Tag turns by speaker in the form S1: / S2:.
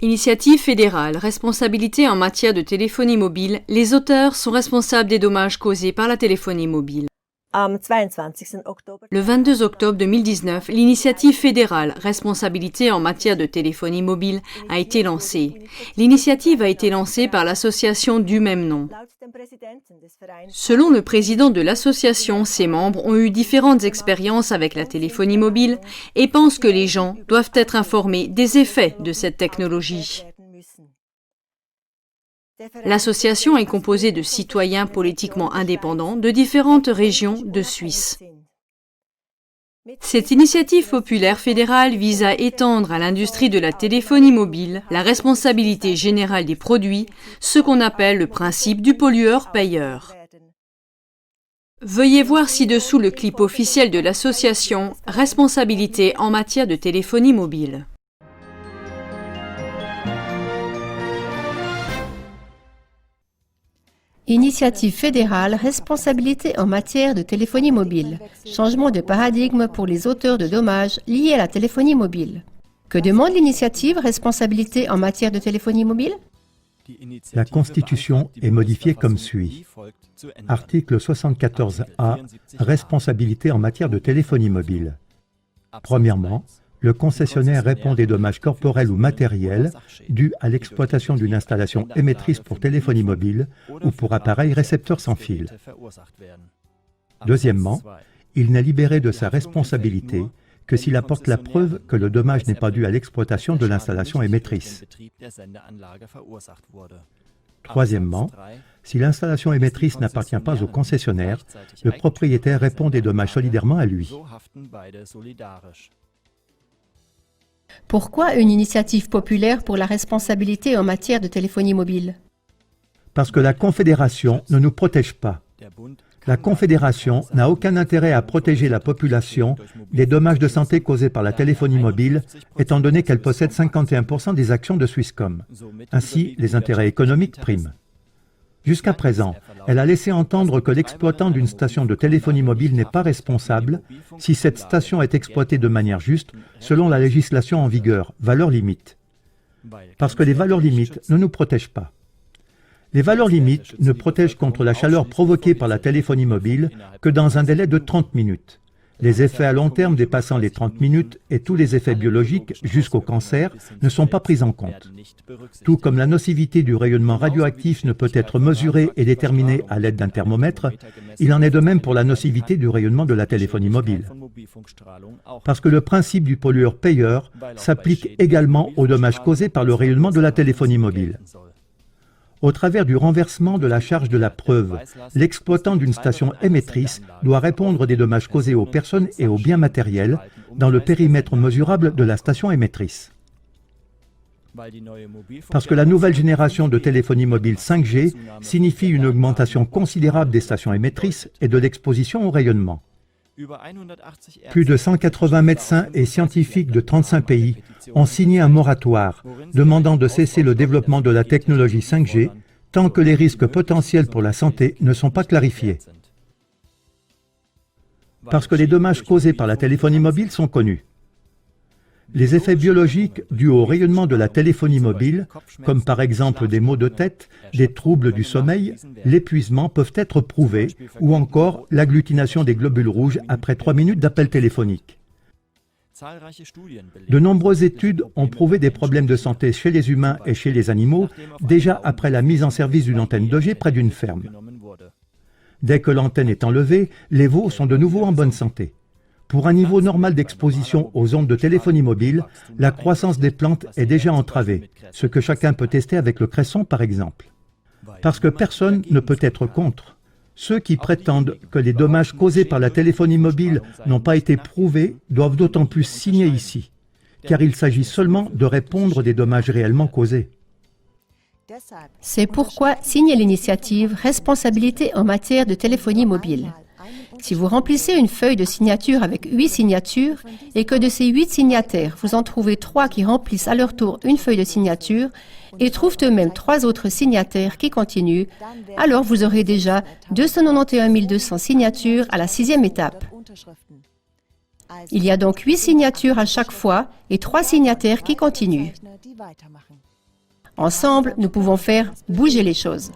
S1: Initiative fédérale, responsabilité en matière de téléphonie mobile, les auteurs sont responsables des dommages causés par la téléphonie mobile. Le 22 octobre 2019, l'initiative fédérale Responsabilité en matière de téléphonie mobile a été lancée. L'initiative a été lancée par l'association du même nom. Selon le président de l'association, ses membres ont eu différentes expériences avec la téléphonie mobile et pensent que les gens doivent être informés des effets de cette technologie. L'association est composée de citoyens politiquement indépendants de différentes régions de Suisse. Cette initiative populaire fédérale vise à étendre à l'industrie de la téléphonie mobile la responsabilité générale des produits, ce qu'on appelle le principe du pollueur-payeur. Veuillez voir ci-dessous le clip officiel de l'association Responsabilité en matière de téléphonie mobile.
S2: Initiative fédérale, responsabilité en matière de téléphonie mobile. Changement de paradigme pour les auteurs de dommages liés à la téléphonie mobile. Que demande l'initiative responsabilité en matière de téléphonie mobile?
S3: La Constitution est modifiée comme suit. Article 74A, responsabilité en matière de téléphonie mobile. Premièrement, le concessionnaire répond des dommages corporels ou matériels dus à l'exploitation d'une installation émettrice pour téléphonie mobile ou pour appareil récepteur sans fil. Deuxièmement, il n'est libéré de sa responsabilité que s'il apporte la preuve que le dommage n'est pas dû à l'exploitation de l'installation émettrice. Troisièmement, si l'installation émettrice n'appartient pas au concessionnaire, le propriétaire répond des dommages solidairement à lui.
S2: Pourquoi une initiative populaire pour la responsabilité en matière de téléphonie mobile?
S3: Parce que la Confédération ne nous protège pas. La Confédération n'a aucun intérêt à protéger la population des dommages de santé causés par la téléphonie mobile, étant donné qu'elle possède 51% des actions de Swisscom. Ainsi, les intérêts économiques priment. Jusqu'à présent, elle a laissé entendre que l'exploitant d'une station de téléphonie mobile n'est pas responsable si cette station est exploitée de manière juste selon la législation en vigueur, valeurs limites. Parce que les valeurs limites ne nous protègent pas. Les valeurs limites ne protègent contre la chaleur provoquée par la téléphonie mobile que dans un délai de 30 minutes. Les effets à long terme dépassant les 30 minutes et tous les effets biologiques jusqu'au cancer ne sont pas pris en compte. Tout comme la nocivité du rayonnement radioactif ne peut être mesurée et déterminée à l'aide d'un thermomètre, il en est de même pour la nocivité du rayonnement de la téléphonie mobile. Parce que le principe du pollueur-payeur s'applique également aux dommages causés par le rayonnement de la téléphonie mobile. Au travers du renversement de la charge de la preuve, l'exploitant d'une station émettrice doit répondre des dommages causés aux personnes et aux biens matériels dans le périmètre mesurable de la station émettrice. Parce que la nouvelle génération de téléphonie mobile 5G signifie une augmentation considérable des stations émettrices et de l'exposition au rayonnement. Plus de 180 médecins et scientifiques de 35 pays ont signé un moratoire demandant de cesser le développement de la technologie 5G tant que les risques potentiels pour la santé ne sont pas clarifiés. Parce que les dommages causés par la téléphonie mobile sont connus. Les effets biologiques dus au rayonnement de la téléphonie mobile, comme par exemple des maux de tête, des troubles du sommeil, l'épuisement peuvent être prouvés, ou encore l'agglutination des globules rouges après 3 minutes d'appel téléphonique. De nombreuses études ont prouvé des problèmes de santé chez les humains et chez les animaux déjà après la mise en service d'une antenne 2G près d'une ferme. Dès que l'antenne est enlevée, les veaux sont de nouveau en bonne santé. Pour un niveau normal d'exposition aux ondes de téléphonie mobile, la croissance des plantes est déjà entravée, ce que chacun peut tester avec le cresson par exemple. Parce que personne ne peut être contre. Ceux qui prétendent que les dommages causés par la téléphonie mobile n'ont pas été prouvés doivent d'autant plus signer ici, car il s'agit seulement de répondre des dommages réellement causés.
S2: C'est pourquoi signez l'initiative Responsabilité en matière de téléphonie mobile. Si vous remplissez une feuille de signature avec 8 signatures et que de ces 8 signataires, vous en trouvez 3 qui remplissent à leur tour une feuille de signature et trouvent eux-mêmes 3 autres signataires qui continuent, alors vous aurez déjà 291 200 signatures à la 6e étape. Il y a donc 8 signatures à chaque fois et 3 signataires qui continuent. Ensemble, nous pouvons faire bouger les choses.